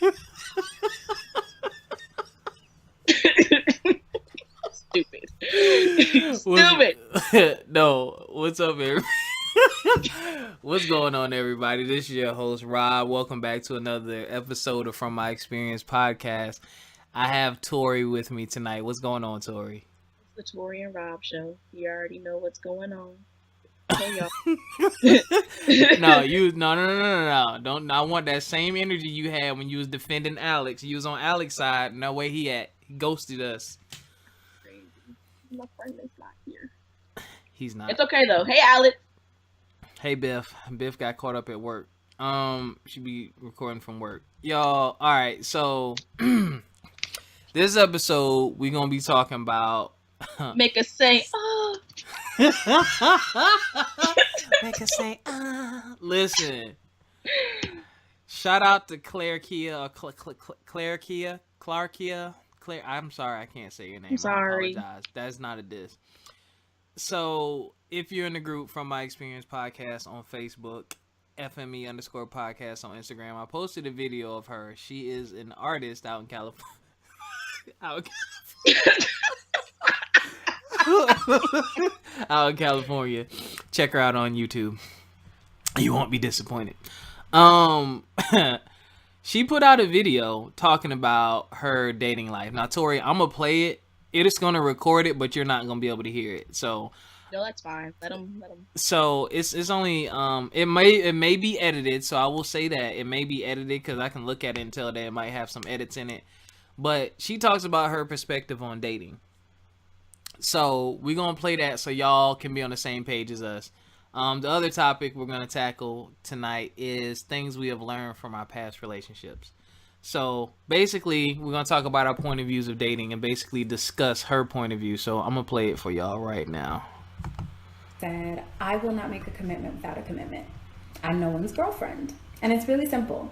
Stupid. What's, Stupid. no, what's up, everybody? What's going on, everybody? This is your host, Rob. Welcome back to another episode of From My Experience podcast. I have Tori with me tonight. What's going on, Tori? It's the Tori and Rob show. You already know what's going on. Hey, y'all. No. Don't. I want that same energy you had when you was defending Alex. You was on Alex's side. No way he at. He ghosted us. Crazy. My friend is not here. He's not. It's okay though. Hey, Alex. Hey, Biff. Biff got caught up at work. Should be recording from work. Y'all, all right. So this episode we're gonna be talking about. Make us say, oh. Make us say, Listen. Shout out to Klairkia or Klairkia. I'm sorry, I can't say your name. I'm sorry. I apologize. That's not a diss. So, if you're in the group From My Experience podcast on Facebook, FME_podcast on Instagram, I posted a video of her. She is an artist out in California. Out in California. Check her out on YouTube. You won't be disappointed. She put out a video talking about her dating life. Now, Tori, I'm gonna play it. It is gonna record it, but you're not gonna be able to hear it. So No, that's fine. Let them. So it's only it may be edited. So I will say that it may be edited because I can look at it and tell that it might have some edits in it. But she talks about her perspective on dating. So we're gonna play that so y'all can be on the same page as us. The other topic we're gonna tackle tonight is things we have learned from our past relationships. So basically, we're gonna talk about our point of views of dating and basically discuss her point of view. So I'm gonna play it for y'all right now. Said, I will not make a commitment without a commitment. I'm no one's girlfriend. And it's really simple.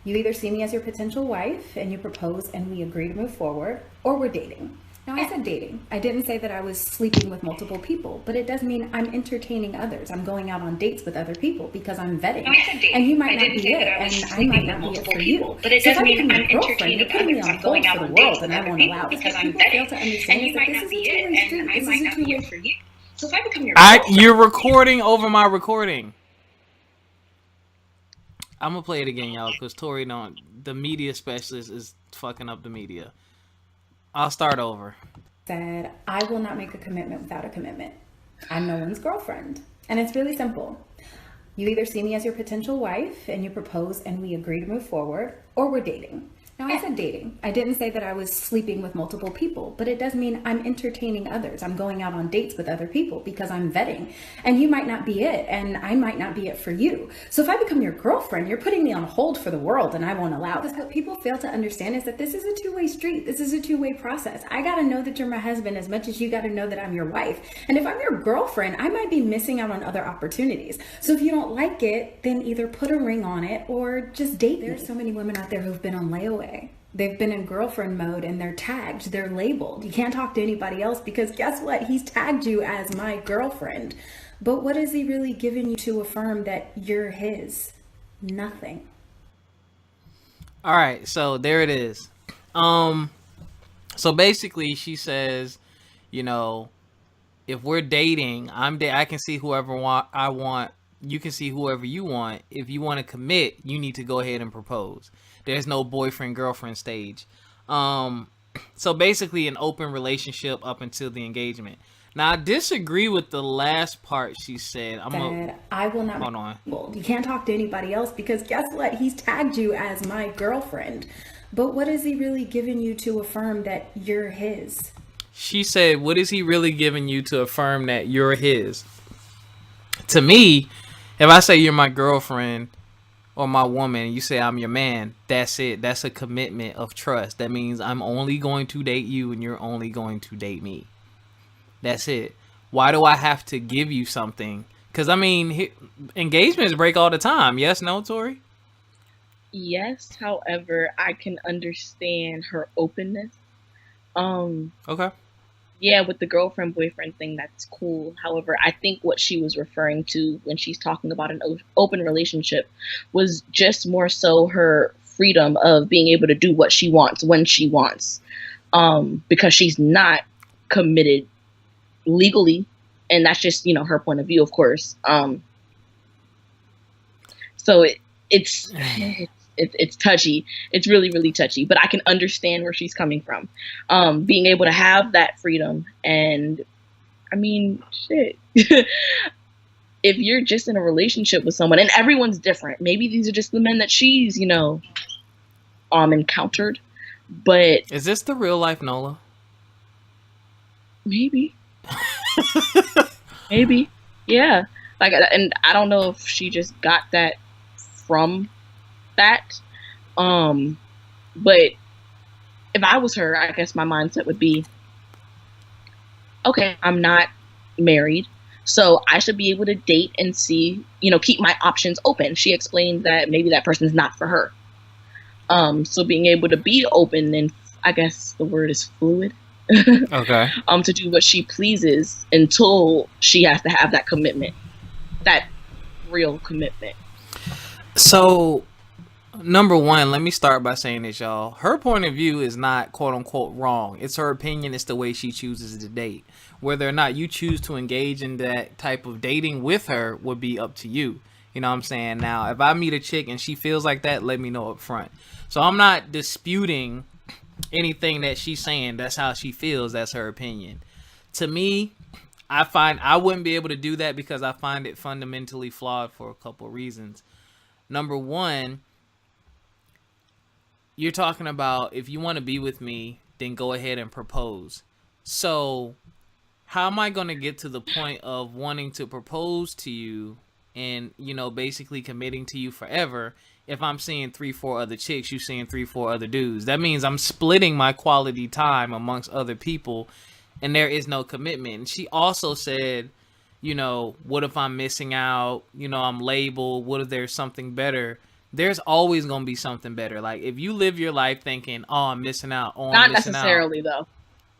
You either see me as your potential wife and you propose and we agree to move forward, or we're dating. Now, I said dating. I didn't say that I was sleeping with multiple people, but it does mean I'm entertaining others. I'm going out on dates with other people because I'm vetting. And you might not be it, and I might not be it for you. But it does mean I'm entertaining others. I'm going out on dates with other people because I'm vetting. And you might not be it, and I might not be it for you. So if I become your girlfriend, you're recording over my recording. I'm gonna play it again, y'all, because Tori the media specialist is fucking up the media. I'll start over. Said, I will not make a commitment without a commitment. I'm no one's girlfriend. And it's really simple. You either see me as your potential wife and you propose and we agree to move forward, or we're dating. Now, I said dating. I didn't say that I was sleeping with multiple people, but it does mean I'm entertaining others. I'm going out on dates with other people because I'm vetting. And you might not be it, and I might not be it for you. So if I become your girlfriend, you're putting me on hold for the world, and I won't allow this. What people fail to understand is that this is a two-way street. This is a two-way process. I gotta know that you're my husband as much as you gotta know that I'm your wife. And if I'm your girlfriend, I might be missing out on other opportunities. So if you don't like it, then either put a ring on it or just date me. There's so many women out there who've been on layaway. They've been in girlfriend mode and they're tagged, they're labeled. You can't talk to anybody else because guess what? He's tagged you as my girlfriend. But what is he really giving you to affirm that you're his? Nothing. All right, so there it is. So basically she says, if we're dating, I can see whoever I want. You can see whoever you want. If you want to commit, you need to go ahead and propose. There's no boyfriend-girlfriend stage. So basically an open relationship up until the engagement. Now, I disagree with the last part she said. I will not. Hold on. You can't talk to anybody else because guess what? He's tagged you as my girlfriend. But what is he really giving you to affirm that you're his? She said, what is he really giving you to affirm that you're his? To me, if I say you're my girlfriend or my woman, and you say I'm your man, that's it. That's a commitment of trust. That means I'm only going to date you and you're only going to date me. That's it. Why do I have to give you something? Because, engagements break all the time. Yes, no, Tori? Yes, however, I can understand her openness. Okay. Yeah, with the girlfriend boyfriend thing, that's cool. However, I think what she was referring to when she's talking about an open relationship was just more so her freedom of being able to do what she wants when she wants, because she's not committed legally, and that's just, her point of view, of course. So it's touchy. It's really, really touchy, but I can understand where she's coming from. Being able to have that freedom, and I mean, shit. If you're just in a relationship with someone, and everyone's different, maybe these are just the men that she's, encountered. But is this the real life Nola? Maybe. Maybe. Yeah. Like, and I don't know if she just got that from that. But if I was her, I guess my mindset would be, okay, I'm not married, so I should be able to date and see, keep my options open. She explained that maybe that person's not for her. So being able to be open, and I guess the word is fluid. Okay. To do what she pleases until she has to have that commitment, that real commitment. So, number one, let me start by saying this, y'all. Her point of view is not quote unquote wrong. It's her opinion. It's the way she chooses to date. Whether or not you choose to engage in that type of dating with her would be up to you. You know what I'm saying? Now, if I meet a chick and she feels like that, let me know up front. So I'm not disputing anything that she's saying. That's how she feels. That's her opinion. To me, I find I wouldn't be able to do that because I find it fundamentally flawed for a couple of reasons. Number one, you're talking about if you want to be with me, then go ahead and propose. So how am I going to get to the point of wanting to propose to you and, basically committing to you forever if I'm seeing 3-4 other chicks, you seeing 3-4 other dudes? That means I'm splitting my quality time amongst other people, and there is no commitment. And she also said, what if I'm missing out? I'm labeled. What if there's something better? There's always going to be something better. Like, if you live your life thinking, oh, I'm missing out. Oh, I'm Not missing necessarily, out. though.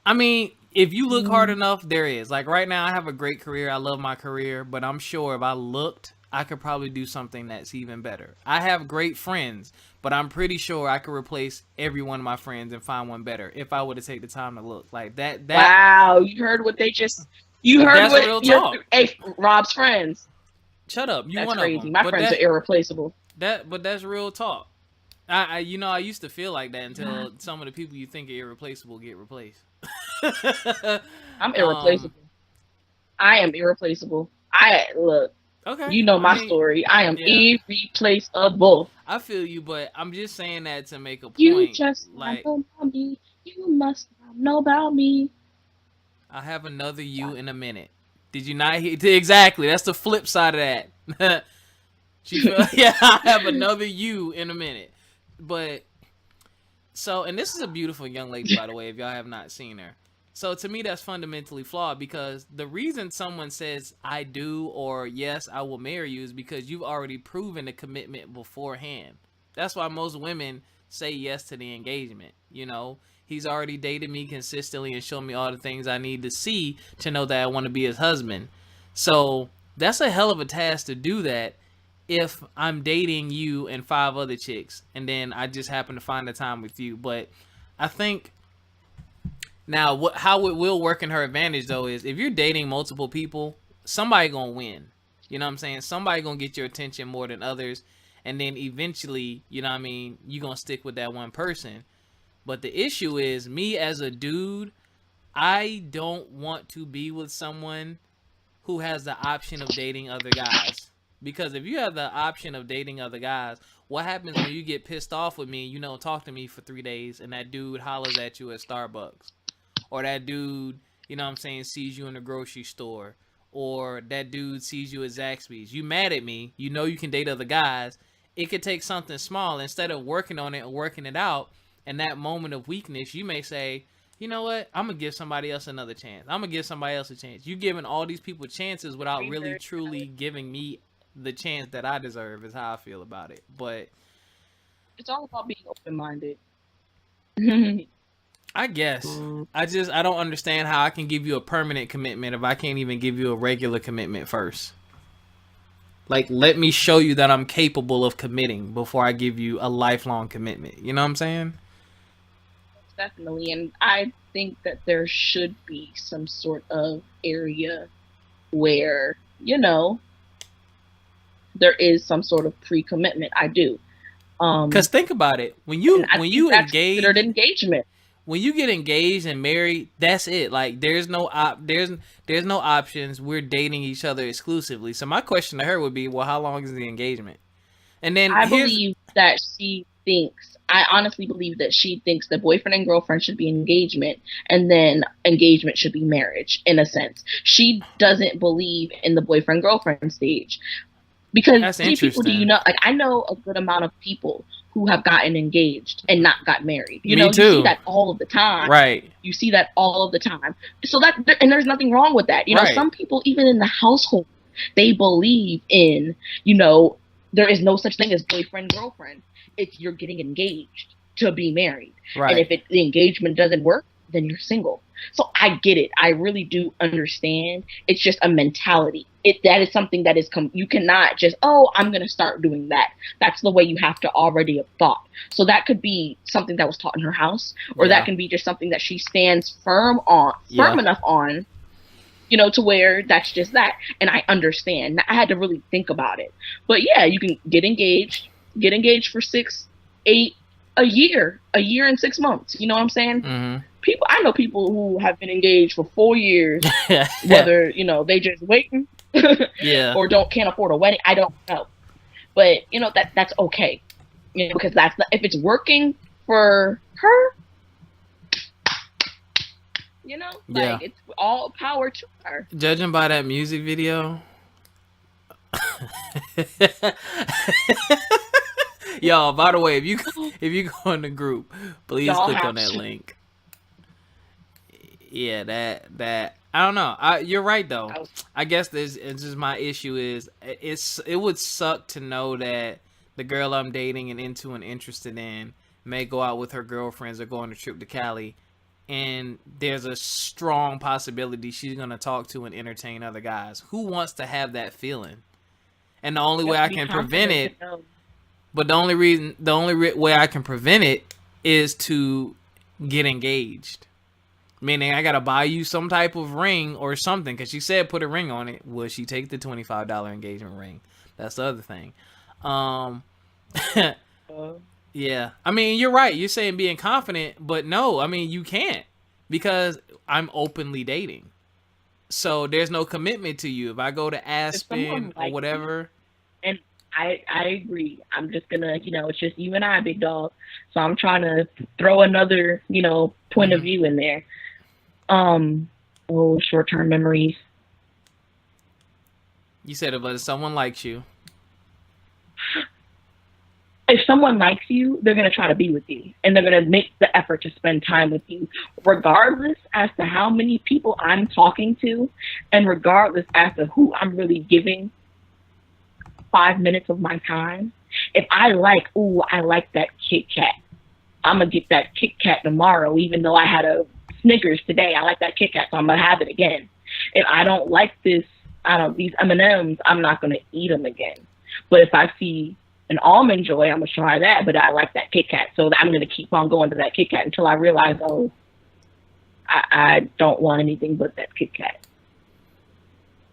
I mean, if you look hard enough, there is. Like, right now, I have a great career. I love my career. But I'm sure if I looked, I could probably do something that's even better. I have great friends, but I'm pretty sure I could replace every one of my friends and find one better if I were to take the time to look. Like, that. Wow, you heard what they just... You heard that's what real talk. Rob's friends. Shut up. You That's one crazy. of them. My friends are irreplaceable. But that's real talk. I used to feel like that until some of the people you think are irreplaceable get replaced. I'm irreplaceable. I am irreplaceable. Look. Okay. You know my story. I am irreplaceable. I feel you, but I'm just saying that to make a point. You just like know about me. You must know about me. I have another you in a minute. Did you not hear? Exactly. That's the flip side of that. I have another you in a minute. But so, and this is a beautiful young lady, by the way, if y'all have not seen her. So to me, that's fundamentally flawed, because the reason someone says I do or yes, I will marry you is because you've already proven the commitment beforehand. That's why most women say yes to the engagement. He's already dated me consistently and shown me all the things I need to see to know that I want to be his husband. So that's a hell of a task to do that if I'm dating you and 5 other chicks and then I just happen to find the time with you. But I think now how it will work in her advantage, though, is if you're dating multiple people, somebody gonna win. You know what I'm saying? Somebody gonna get your attention more than others. And then eventually, you're gonna stick with that one person. But the issue is, me as a dude, I don't want to be with someone who has the option of dating other guys. Because if you have the option of dating other guys, what happens when you get pissed off with me, talk to me for 3 days, and that dude hollers at you at Starbucks? Or that dude, sees you in the grocery store. Or that dude sees you at Zaxby's. You mad at me, you can date other guys. It could take something small. Instead of working on it and working it out, in that moment of weakness, you may say, you know what? I'm going to give somebody else another chance. I'm going to give somebody else a chance. You're giving all these people chances without really, truly giving me the chance that I deserve, is how I feel about it. But it's all about being open-minded. I guess. I don't understand how I can give you a permanent commitment if I can't even give you a regular commitment first. Like, let me show you that I'm capable of committing before I give you a lifelong commitment. You know what I'm saying? Definitely. And I think that there should be some sort of area where, there is some sort of pre-commitment. I do. Because think about it. And I think that's considered engagement. When you get engaged and married, that's it. Like, there's no options. We're dating each other exclusively. So my question to her would be, well, how long is the engagement? And then I honestly believe that she thinks that boyfriend and girlfriend should be engagement, and then engagement should be marriage, in a sense. She doesn't believe in the boyfriend girlfriend stage. Because that's how many people do you know? Like, I know a good amount of people who have gotten engaged and not got married. Me too. You see that all of the time. Right. You see that all of the time. So and there's nothing wrong with that. Some people, even in the household, they believe in, there is no such thing as boyfriend, girlfriend. It's you're getting engaged to be married. Right. And if the engagement doesn't work, then you're single. So I get it. I really do understand. It's just a mentality. That is something that is, you cannot just, I'm going to start doing that. That's the way you have to already have thought. So that could be something that was taught in her house, or that can be just something that she stands firm enough on, to where that's just that. And I understand. I had to really think about it. But yeah, you can get engaged for 6, 8, a year and 6 months. You know what I'm saying? Mm-hmm. I know people who have been engaged for 4 years, whether, they just waiting or can't afford a wedding. I don't know. But, that's okay. Because if it's working for her, it's all power to her. Judging by that music video. Y'all, by the way, if you go in the group, please click on that link. Yeah, that I don't know. You're right though. I guess it's just my issue is it would suck to know that the girl I'm dating and into and interested in may go out with her girlfriends or go on a trip to Cali, and there's a strong possibility she's gonna talk to and entertain other guys. Who wants to have that feeling? And the only way I can prevent it, but the only way I can prevent it is to get engaged. Meaning I gotta buy you some type of ring or something, because she said put a ring on it. Will she take the $25 engagement ring? That's the other thing. Yeah. I mean, you're right. You're saying being confident, but no, I mean, you can't, because I'm openly dating. So there's no commitment to you. If I go to Aspen or whatever. And I agree. I'm just gonna, it's just you and I, big dog. So I'm trying to throw another, point of view in there. Short-term memories. You said if someone likes you. If someone likes you, they're going to try to be with you, and they're going to make the effort to spend time with you, regardless as to how many people I'm talking to, and regardless as to who I'm really giving 5 minutes of my time. If I like that Kit Kat, I'm going to get that Kit Kat tomorrow, even though I had a Snickers today. I like that Kit Kat, so I'm going to have it again. If I don't like these M&Ms, I'm not going to eat them again. But if I see an Almond Joy, I'm going to try that, but I like that Kit Kat, so I'm going to keep on going to that Kit Kat until I realize, I don't want anything but that Kit Kat.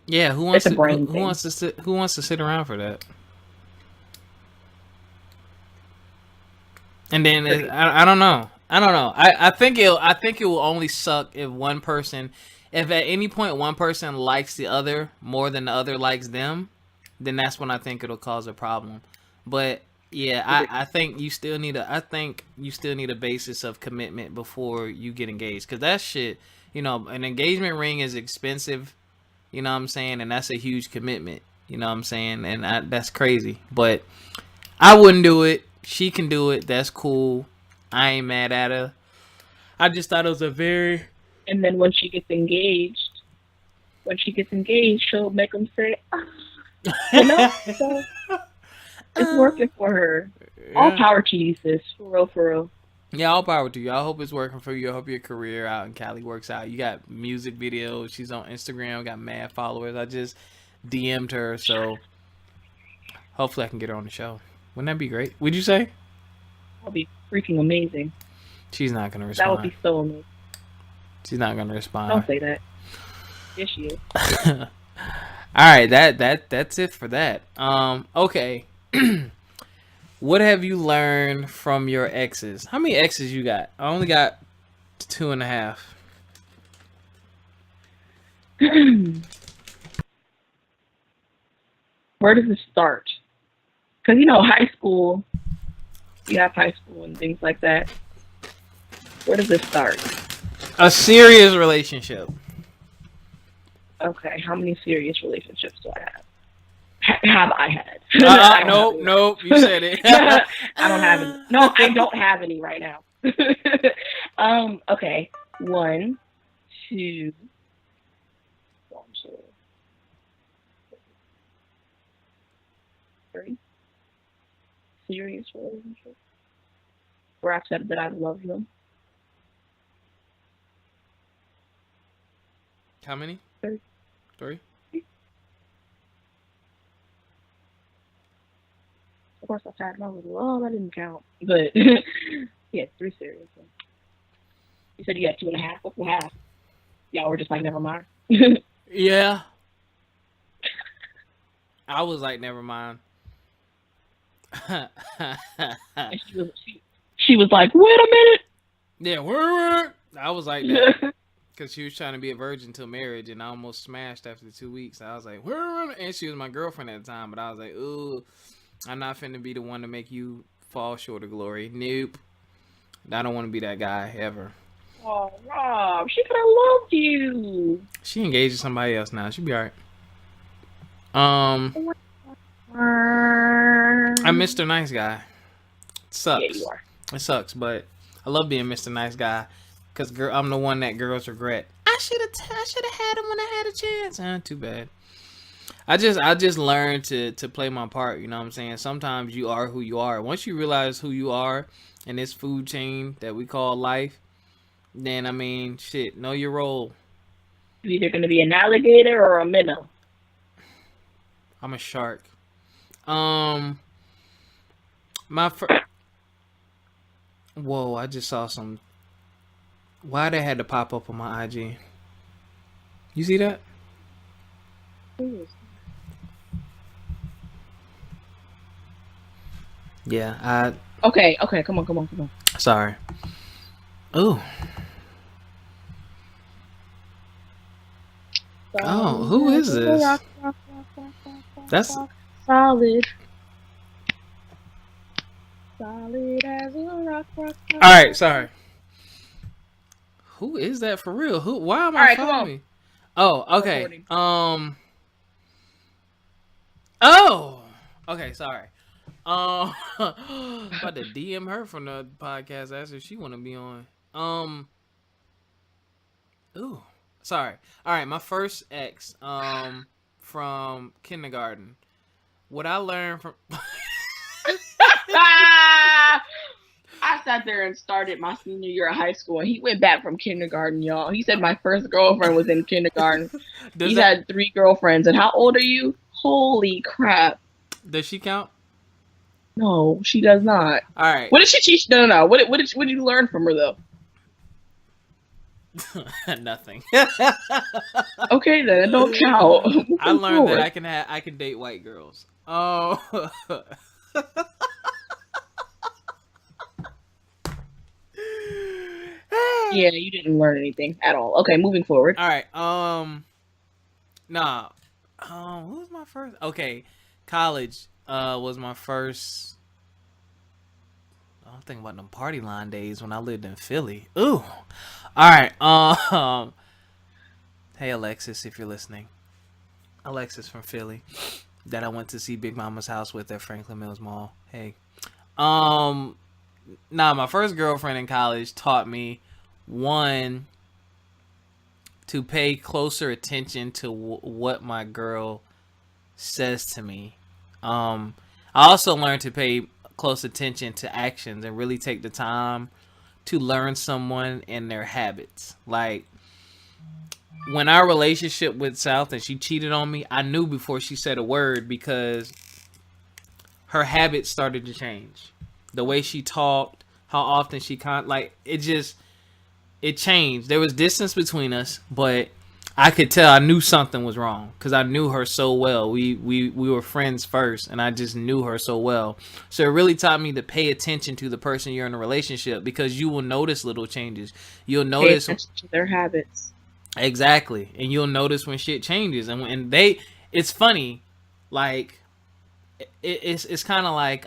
Yeah, who wants to sit around for that? And then I don't know. I think it will only suck if if at any point one person likes the other more than the other likes them, then that's when I think it'll cause a problem. But yeah, I think you still need a basis of commitment before you get engaged, because that shit, an engagement ring is expensive, you know what I'm saying, and that's a huge commitment, you know what I'm saying, and that's crazy. But I wouldn't do it. She can do it. That's cool. I ain't mad at her. I just thought it was a very... And then when she gets engaged, she'll make them say, so it's working for her. Yeah. All power to you, sis. For real. Yeah, all power to you. I hope it's working for you. I hope your career out in Cali works out. You got music videos. She's on Instagram. Got mad followers. I just DM'd her, so Hopefully I can get her on the show. Wouldn't that be great? Would you say? That would be freaking amazing. She's not gonna That would respond. be so amazing. She's not gonna respond. Don't say that. Yes, she is. All right, that's it for that. Okay. What have you learned from your exes? How many exes you got? I only got 2.5. Where does it start? Because, high school, you have high school and things like that. Where does it start? A serious relationship. Okay, how many serious relationships do I have? Have I had? Nope, you said it. I don't have any. No, I don't have any right now. Okay. 1, 2, 3. Serious relationships. Where I've said that I love them. How many? 3. 3? Of course, I've had my little, that didn't count. But, yeah, 3 serious ones. You said you had 2.5. What's the half? Y'all were just like, never mind. Yeah. I was like, never mind. And she was like, wait a minute. Yeah, I was like that. Because she was trying to be a virgin till marriage, and I almost smashed after 2 weeks. I was like, and she was my girlfriend at the time, but I was like, ooh, I'm not finna be the one to make you fall short of glory. Nope. I don't want to be that guy ever. Oh, Rob, she could have loved you. She engaged with somebody else now. She'll be alright. I'm Mr. Nice Guy. It sucks. Yeah, you are. It sucks, but I love being Mr. Nice Guy because I'm the one that girls regret. I should have had him when I had a chance. Too bad. I just learned to play my part. You know what I'm saying? Sometimes you are who you are. Once you realize who you are in this food chain that we call life, then shit, know your role. You're either gonna be an alligator or a minnow. I'm a shark. Whoa, I just saw some. Why they had to pop up on my IG? You see that? Yeah, Okay, come on. Sorry. Ooh. Oh, who is this? That's solid. Solid as a rock. all right. Sorry. Who is that for real? Who? Why am I following me? Oh, okay. Recording. Oh. Okay. Sorry. About to DM her from the podcast. Ask if she want to be on. Ooh. Sorry. All right. My first ex. From kindergarten. What I learned from. I sat there and started my senior year of high school, and he went back from kindergarten, y'all. He said my first girlfriend was in kindergarten. He's had 3 girlfriends, and how old are you? Holy crap! Does she count? No, she does not. All right. What did she teach? No. What did you learn from her though? Nothing. Okay, then it don't count. I learned that I can date white girls. Oh. Yeah, you didn't learn anything at all. Okay, moving forward. All right. Nah. Who was my first? Okay, college. Was my first. I'm thinking about them party line days when I lived in Philly. Ooh. All right. Hey Alexis, if you're listening. Alexis from Philly, that I went to see Big Mama's house with at Franklin Mills Mall. Hey. My first girlfriend in college taught me, one, to pay closer attention to what my girl says to me. I also learned to pay close attention to actions and really take the time to learn someone and their habits. Like, when our relationship went south and she cheated on me, I knew before she said a word, because her habits started to change. The way she talked, how often she it changed. There was distance between us, but I could tell I knew something was wrong because I knew her so well. We were friends first, and I just knew her so well. So it really taught me to pay attention to the person you're in a relationship, because you will notice little changes. You'll notice pay attention to their habits. Exactly, and you'll notice when shit changes, and it's funny, like it's kind of like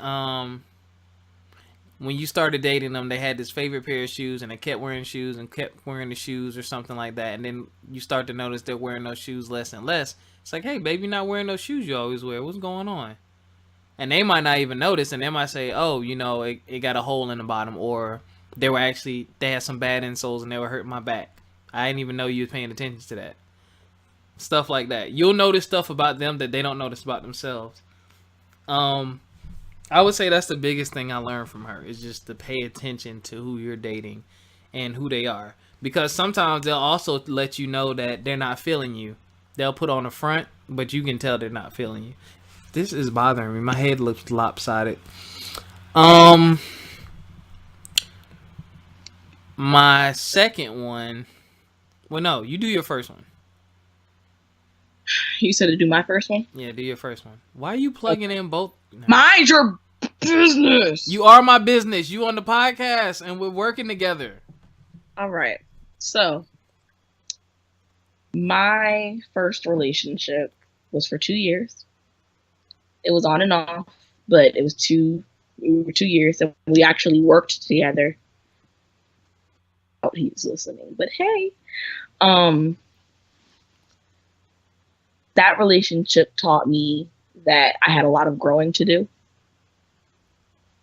when you started dating them, they had this favorite pair of shoes, and they kept wearing shoes and kept wearing the shoes or something like that. And then you start to notice they're wearing those shoes less and less. It's like, hey, baby, you're not wearing those shoes you always wear. What's going on? And they might not even notice, and they might say, oh, it got a hole in the bottom, or they had some bad insoles and they were hurting my back. I didn't even know you was paying attention to that. Stuff like that. You'll notice stuff about them that they don't notice about themselves. I would say that's the biggest thing I learned from her, is just to pay attention to who you're dating and who they are. Because sometimes they'll also let you know that they're not feeling you. They'll put on a front, but you can tell they're not feeling you. This is bothering me. My head looks lopsided. My second one. Well, no, you do your first one. You said to do my first one? Yeah, do your first one. Why are you plugging in both? No. Mind your business. You are my business. You on the podcast, and we're working together. All right. So, my first relationship was for 2 years. It was on and off, but it was we were 2 years, and we actually worked together. Oh, he's listening, but hey, that relationship taught me that I had a lot of growing to do.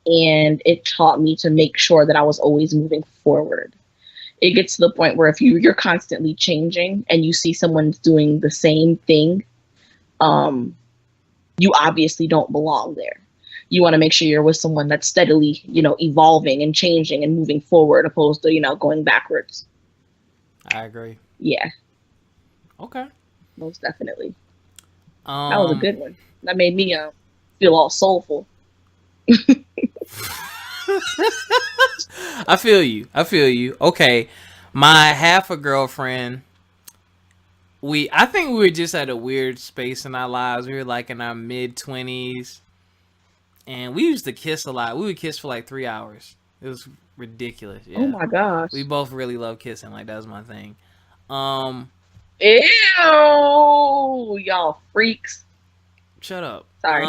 And it taught me to make sure that I was always moving forward. It gets to the point where if you're constantly changing and you see someone doing the same thing, you obviously don't belong there. You want to make sure you're with someone that's steadily, evolving and changing and moving forward, opposed to, going backwards. I agree. Yeah. Okay. Most definitely. That was a good one. That made me feel all soulful. I feel you. Okay. My half a girlfriend, I think we were just at a weird space in our lives. We were like in our mid-20s. And we used to kiss a lot. We would kiss for like 3 hours. It was ridiculous. Yeah. Oh my gosh. We both really love kissing. Like, that was my thing. Ew, y'all freaks. Shut up. Sorry.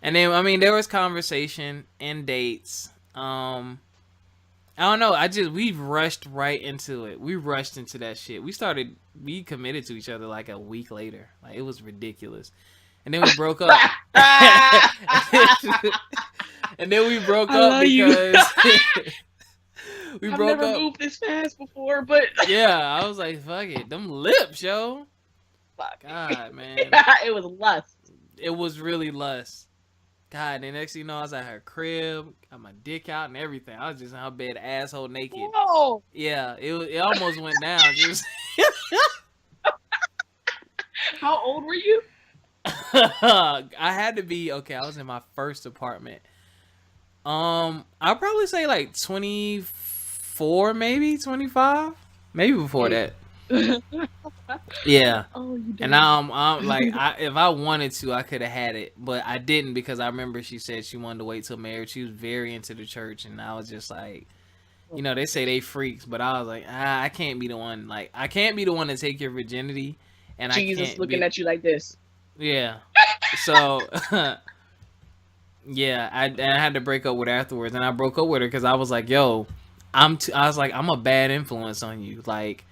And then, there was conversation and dates. I don't know. We rushed right into it. We rushed into that shit. We committed to each other like a week later. Like, it was ridiculous. And then we broke up. And then we broke up because I've never moved this fast before, but yeah, I was like, fuck it. Them lips, yo. Fuck. God, man. It was lust. It was really lust. God, and the next thing you know, I was at her crib, got my dick out and everything. I was just in her bed, asshole naked. Whoa. Yeah, it almost went down. How old were you? I had to be, okay, I was in my first apartment. I'll probably say like 24, maybe 25, maybe before that. Yeah. Oh, you did. And now I'm like, if I wanted to, I could have had it, but I didn't, because I remember she said she wanted to wait till marriage. She was very into the church, and I was just like, they say they freaks, but I was like, I can't be the one. Like, I can't be the one to take your virginity, and Jesus I can't looking at you like this. Yeah. So, yeah, I had to break up with her afterwards, and I broke up with her because I was like, yo, I'm a bad influence on you. Like,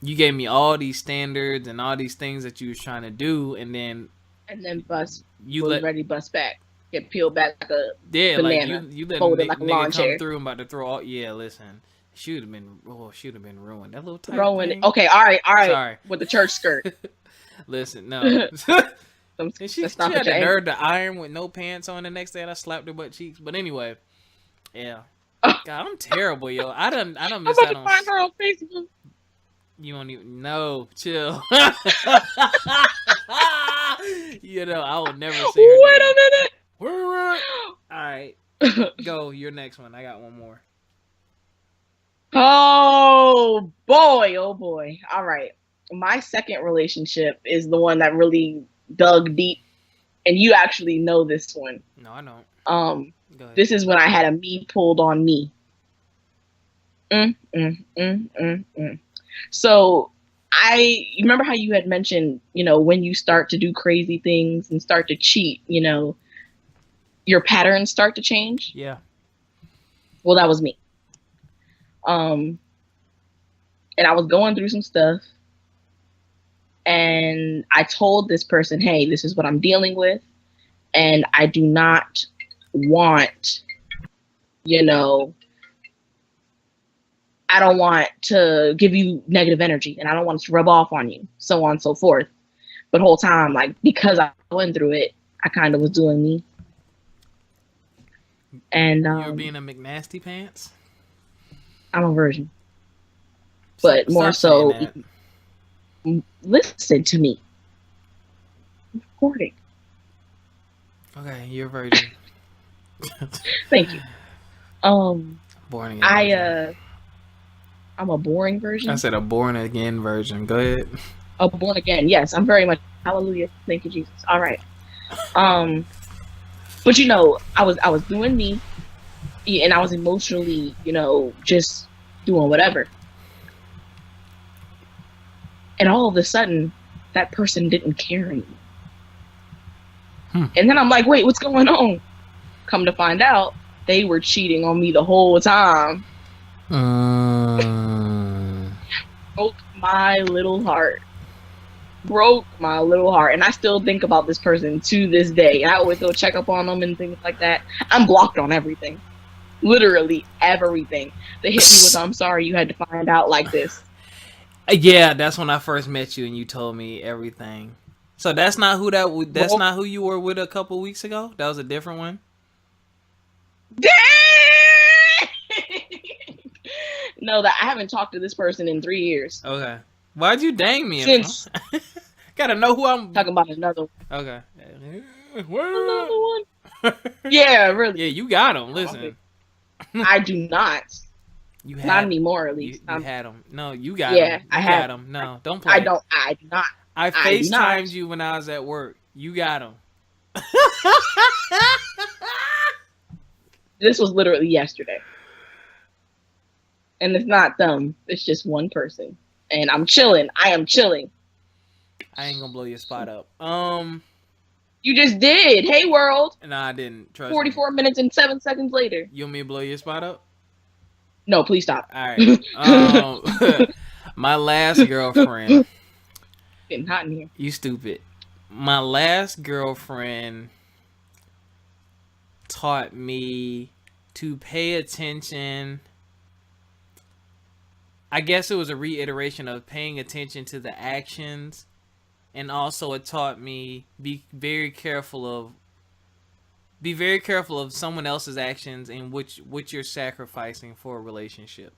you gave me all these standards and all these things that you was trying to do, and then bust. You ready to bust back, get peeled back like a banana, like you let folded like a lawn nigga chair. come through and about to throw all. Yeah, listen, she would have been ruined. That little tight throwing thing. it. Okay, all right. Sorry. With the church skirt. Listen, no. And she had the nerve to iron with no pants on the next day, and I slapped her butt cheeks. But anyway, yeah. God, I'm terrible, yo. I done missed out on. Find her on Facebook. You don't even know. Chill. You know, I will never say her Wait name. a All right, minute. go. Your next one. I got one more. Oh boy, oh boy. All right. My second relationship is the one that really dug deep, and you actually know this one. No, I don't. Go ahead. This is when I had a me pulled on me. So you remember how you had mentioned, when you start to do crazy things and start to cheat, your patterns start to change. Yeah. Well, that was me. And I was going through some stuff, and I told this person, hey, this is what I'm dealing with, and I do not want, I don't want to give you negative energy, and I don't want it to rub off on you, so on and so forth. But the whole time, like, because I went through it, I kind of was doing me. And you were being a McNasty pants? I'm a virgin. But more so, listen to me. I'm recording. Okay, you're a virgin. Thank you. Born again. I'm a boring version. I said a born again version. Go ahead. A born again. Yes, I'm very much. Hallelujah. Thank you, Jesus. All right. But I was doing me, and I was emotionally, just doing whatever. And all of a sudden, that person didn't care anymore. And then I'm like, wait, what's going on? Come to find out, they were cheating on me the whole time. Broke my little heart. And I still think about this person to this day. I always go check up on them and things like that. I'm blocked on everything. Literally everything. They hit me with, I'm sorry you had to find out like this. Yeah, that's when I first met you and you told me everything. So that's not who not who you were with a couple weeks ago? That was a different one? No, that I haven't talked to this person in 3 years. Okay. Why'd you dang me? Since gotta know who I'm talking about. Another one. Okay. Another one. Yeah, really. Yeah, you got him. Listen. I do not. You had not anymore, at least. You had him. No, you got him. Yeah, I had him. No, don't play. I do not. I FaceTimed you when I was at work. You got him. This was literally yesterday. And it's not them. It's just one person. And I'm chilling. I am chilling. I ain't gonna blow your spot up. You just did. Hey, world. No, I didn't. Trust 44 minutes and 7 seconds later. You want me to blow your spot up? No, please stop. All right. My last girlfriend. Getting hot in here. You stupid. My last girlfriend taught me to pay attention. I guess it was a reiteration of paying attention to the actions, and also it taught me be very careful of someone else's actions and what you're sacrificing for a relationship.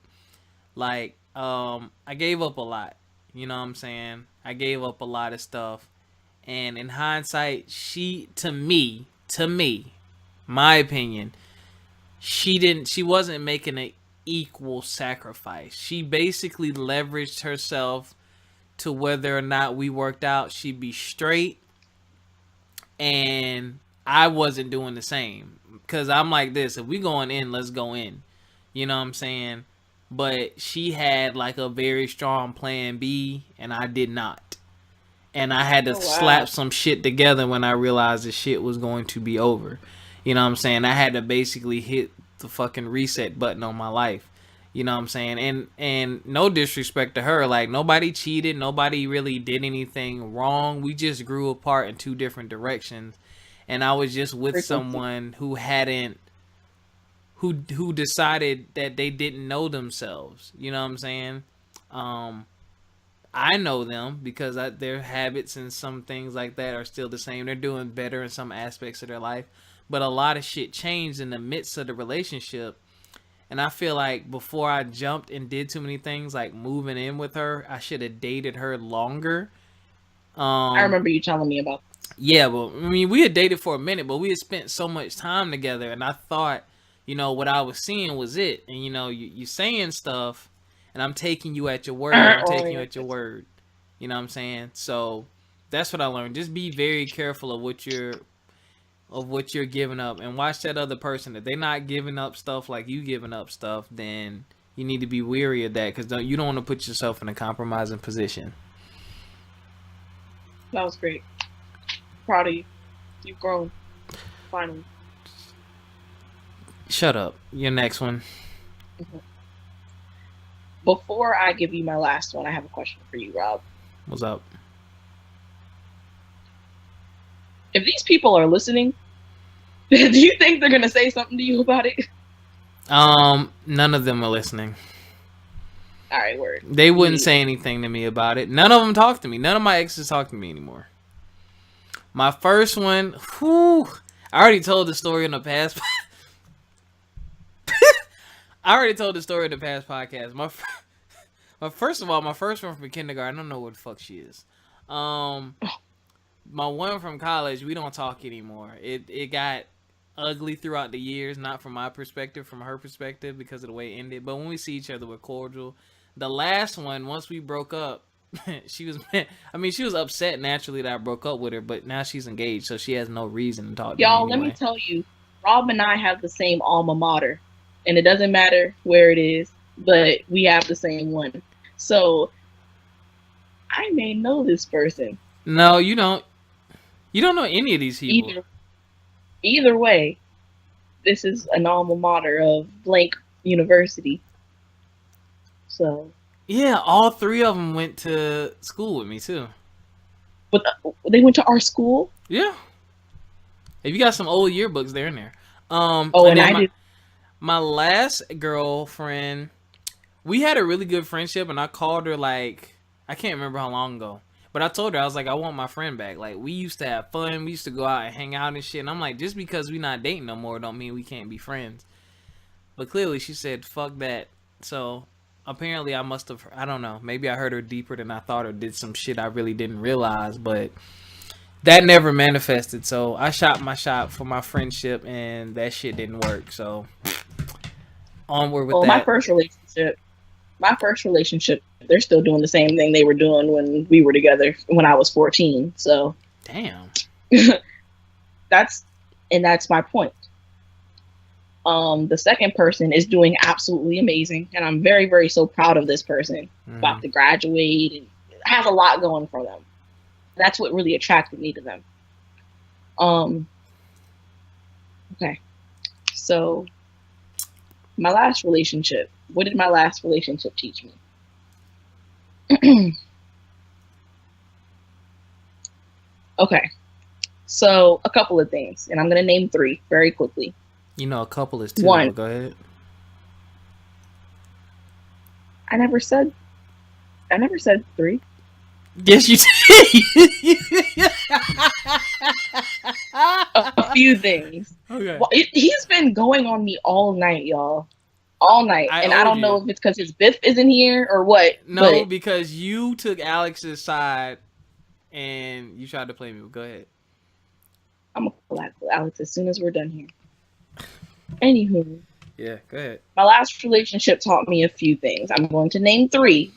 Like, I gave up a lot. You know what I'm saying? I gave up a lot of stuff, and in hindsight, to me, my opinion, she wasn't making an equal sacrifice. She basically leveraged herself to whether or not we worked out, she'd be straight, and I wasn't doing the same, because I'm like this: if we going in, let's go in. You know what I'm saying? But she had like a very strong plan B, and I did not. And I had to slap some shit together when I realized the shit was going to be over. You know what I'm saying? I had to basically hit the fucking reset button on my life. You know what I'm saying? And no disrespect to her, like, nobody cheated, nobody really did anything wrong. We just grew apart in two different directions. And I was just with someone who decided that they didn't know themselves. You know what I'm saying? I know them because their habits and some things like that are still the same. They're doing better in some aspects of their life. But a lot of shit changed in the midst of the relationship. And I feel like before I jumped and did too many things, like moving in with her, I should have dated her longer. I remember you telling me about that. Yeah, well, I mean, we had dated for a minute, but we had spent so much time together, and I thought, what I was seeing was it. And you saying stuff, and I'm taking you at your word. I'm Oh, taking you yeah. at your word. You know what I'm saying? So that's what I learned. Just be very careful of what you're giving up, and watch that other person. If they're not giving up stuff like you giving up stuff, then you need to be weary of that, because you don't want to put yourself in a compromising position. That was great. Proud of you. You've grown. Finally. Shut up. Your next one. Before I give you my last one, I have a question for you, Rob. What's up? If these people are listening, do you think they're gonna say something to you about it? None of them are listening. All right, word. They wouldn't say anything to me about it. None of them talk to me. None of my exes talk to me anymore. My first one, I already told the story in the past. I already told the story in the past podcast. First one from kindergarten, I don't know what the fuck she is. My one from college, we don't talk anymore. It got ugly throughout the years, not from my perspective, from her perspective, because of the way it ended. But when we see each other, we're cordial. The last one, once we broke up, she was upset naturally that I broke up with her, but now she's engaged, so she has no reason to talk to me Y'all, anyway. let me tell you, Rob and I have the same alma mater, and it doesn't matter where it is, but we have the same one. So I may know this person. No, you don't. You don't know any of these people. Either way, this is an alma mater of blank university. So yeah, all three of them went to school with me too. But they went to our school? Yeah. If you got some old yearbooks, they're in there. And I did. My last girlfriend, we had a really good friendship, and I called her I can't remember how long ago. But I told her, I was like, I want my friend back. Like, we used to have fun. We used to go out and hang out and shit. And I'm like, just because we not dating no more don't mean we can't be friends. But clearly she said, fuck that. So apparently I must have, I don't know. Maybe I hurt her deeper than I thought, or did some shit I really didn't realize. But that never manifested. So I shot my shot for my friendship, and that shit didn't work. So onward with that. My first relationship, they're still doing the same thing they were doing when we were together when I was 14. So damn. That's my point. The second person is doing absolutely amazing, and I'm very, very so proud of this person. About to graduate and has a lot going for them. That's what really attracted me to them. Okay. So my last relationship. What did my last relationship teach me? Okay. So a couple of things, and I'm going to name 3 very quickly. A couple is 2. 1. Go ahead. I never said 3. Yes, you did. A few things. Okay. Well, he's been going on me all night, y'all. All night. And I don't know if it's because his Biff isn't here or what. No, because you took Alex's side and you tried to play me. Go ahead. I'm going to call Alex as soon as we're done here. Anywho. Yeah, go ahead. My last relationship taught me a few things. I'm going to name 3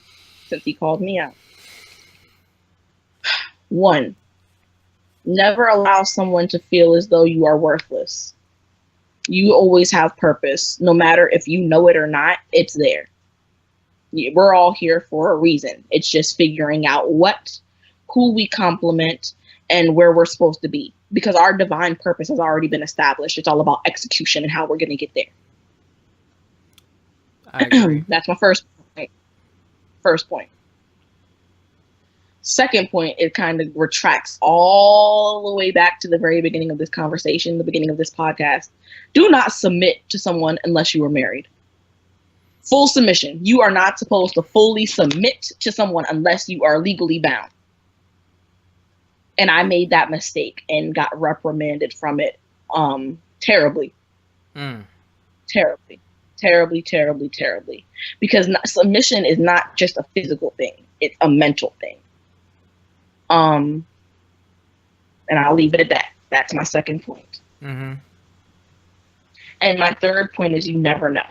since he called me out. 1. Never allow someone to feel as though you are worthless. You always have purpose. No matter if you know it or not, it's there. We're all here for a reason. It's just figuring out who we complement, and where we're supposed to be. Because our divine purpose has already been established. It's all about execution and how we're going to get there. I agree. That's my first point. Second point, it kind of retracts all the way back to the very beginning of this conversation, the beginning of this podcast. Do not submit to someone unless you are married. Full submission. You are not supposed to fully submit to someone unless you are legally bound. And I made that mistake and got reprimanded from it terribly. Terribly. Because submission is not just a physical thing. It's a mental thing. And I'll leave it at that. That's my second point. Mm-hmm. And my third point is you never know.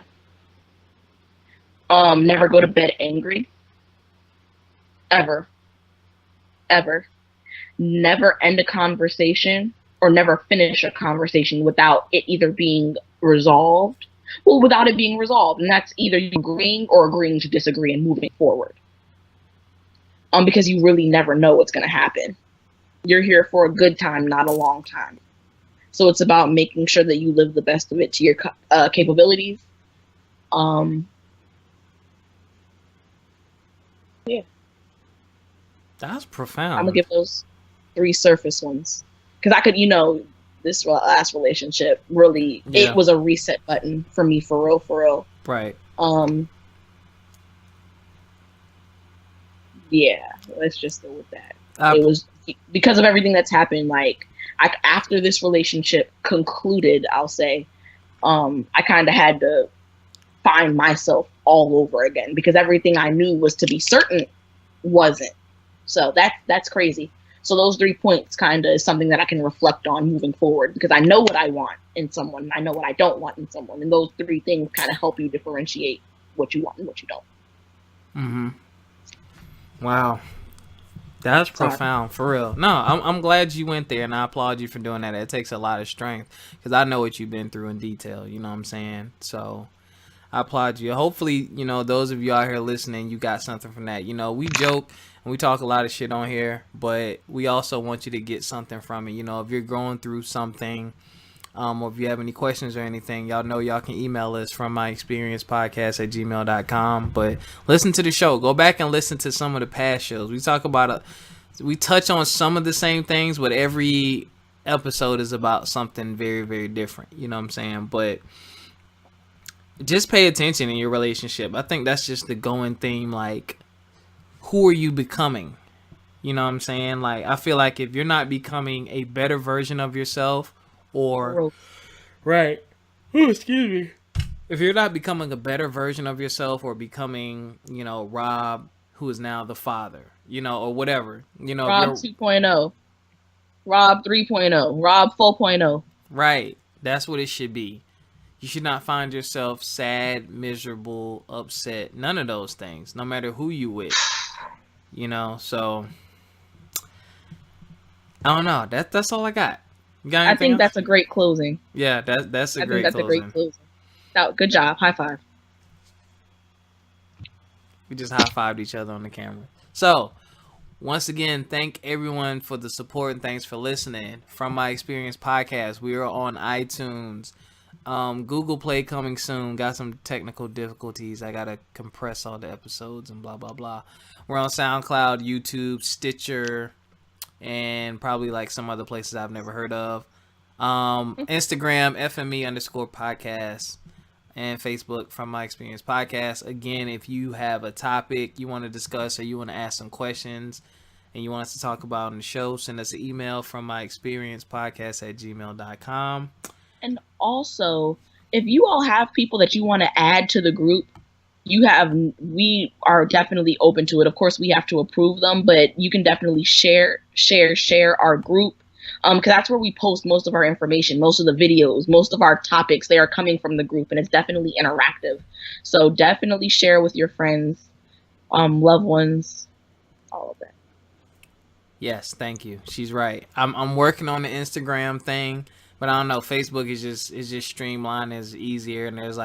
Never go to bed angry. Ever. Ever. Never end a conversation or never finish a conversation without it either being resolved. Well, without it being resolved. And that's either you agreeing or agreeing to disagree and moving forward. Because you really never know what's going to happen. You're here for a good time, not a long time. So it's about making sure that you live the best of it to your capabilities. Yeah. That's profound. I'm going to give those 3 surface ones. Because I could, this last relationship really, it was a reset button for me, for real. Right. Yeah, let's just go with that. It was because of everything that's happened. Like, after this relationship concluded, I'll say, I kind of had to find myself all over again because everything I knew was to be certain wasn't. So that's crazy. So those 3 points kind of is something that I can reflect on moving forward because I know what I want in someone. And I know what I don't want in someone. And those 3 things kind of help you differentiate what you want and what you don't. Mm-hmm. Wow. That's profound, for real. No, I'm glad you went there, and I applaud you for doing that. It takes a lot of strength because I know what you've been through in detail. You know what I'm saying? So I applaud you. Hopefully, those of you out here listening, you got something from that. We joke and we talk a lot of shit on here, but we also want you to get something from it. If you're going through something, or if you have any questions or anything, y'all know y'all can email us from frommyexperiencepodcast@gmail.com. But listen to the show. Go back and listen to some of the past shows. We touch on some of the same things, but every episode is about something very, very different. You know what I'm saying? But just pay attention in your relationship. I think that's just the going theme. Like, who are you becoming? You know what I'm saying? Like, I feel like if you're not becoming a better version of yourself, or right, excuse me, if you're not becoming a better version of yourself or becoming, Rob, who is now the father, or whatever, Rob 2.0, Rob 3.0, Rob 4.0. Right. That's what it should be. You should not find yourself sad, miserable, upset, none of those things, no matter who you with, so I don't know. That's all I got. I think that's a great closing. Yeah, that's a great closing. Oh, good job. High five. We just high-fived each other on the camera. So, once again, thank everyone for the support and thanks for listening. From My Experience Podcast, we are on iTunes. Google Play coming soon. Got some technical difficulties. I got to compress all the episodes and blah, blah, blah. We're on SoundCloud, YouTube, Stitcher, and probably like some other places I've never heard of. Instagram, FME_podcast, and Facebook, From My Experience Podcast. Again, if you have a topic you want to discuss or you want to ask some questions and you want us to talk about on the show, send us an email from myexperiencepodcast@gmail.com. And also, if you all have people that you want to add to the group, we are definitely open to it. Of course, we have to approve them, but you can definitely share our group. Because that's where we post most of our information, most of the videos, most of our topics. They are coming from the group, and it's definitely interactive. So definitely share with your friends, loved ones, all of that. Yes, thank you. She's right. I'm working on the Instagram thing, but I don't know. Facebook is just streamlined, is easier, and there's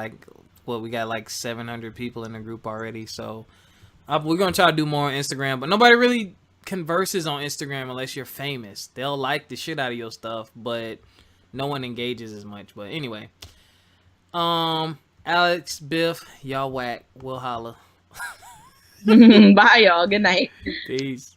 we got like 700 people in the group already. So we're gonna try to do more on Instagram, but nobody really converses on Instagram unless you're famous. They'll like the shit out of your stuff, but no one engages as much. But anyway, Alex, Biff, y'all whack. We'll holla. Bye, y'all. Good night. Peace.